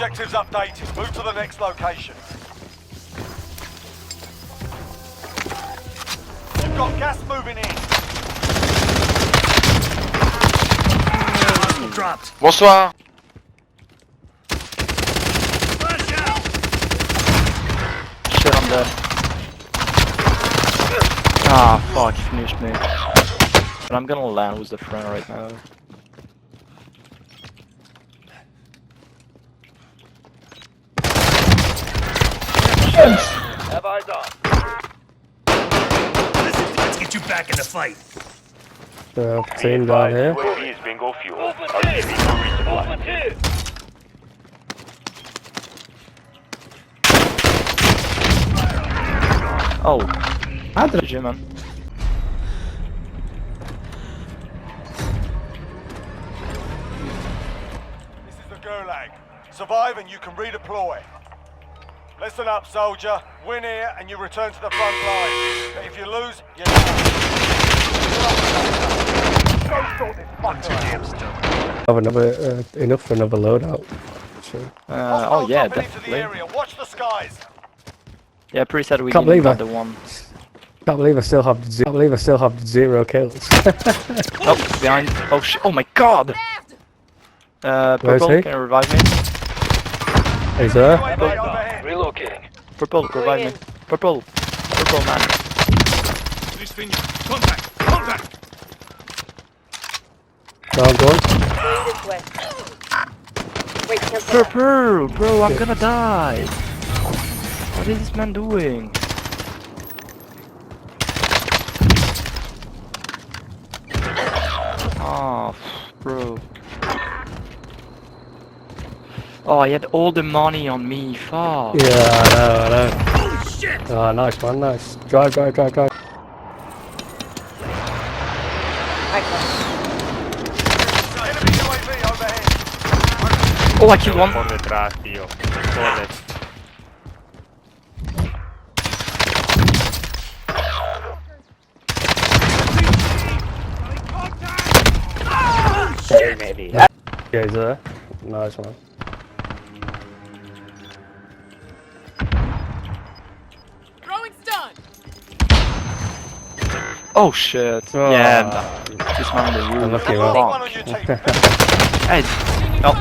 Objectives updated. Move to the next location. You've got gas moving in. Dropped. Bonsoir. Shit, I'm dead. Ah, fuck, he finished me. But I'm gonna land with the friend right now. Have eyes on. Let's get you back in the fight. Team down here. UAV is bingo fuel. Oh, how did you, man? This is the Gulag. Survive and you can redeploy. Listen up, soldier. Win here and you return to the front line. But if you lose, you're done. Have another enough for another loadout. Sure. Oh yeah, Hostiles dropping into the definitely. area. Watch the skies. Yeah, pretty sad we Can't didn't believe get it. the one. Can't believe I still have zero kills. Oh, behind. Oh shit. Oh my god. Where is Purple, he? can you revive me? He's there. UAV overhead. Relocating. Purple, revive me. Purple. Purple, man. Contact! Contact! No, I'm going. This way. Wait, cancel that. Purple, bro, I'm gonna die. What is this man doing? Oh, bro. Oh, I had all the money on me, fuck. Yeah, I know. Holy shit! Oh, nice man, nice. Drive. I can. Enemy UAV overhead. Oh, I killed one. Por detrás, tío. Corre. Yeah, he's there. Nice man. Throwing stun. Oh shit. Oh. Yeah, this man on the roof. Unlucky Last man. one on your team. Hey, oh,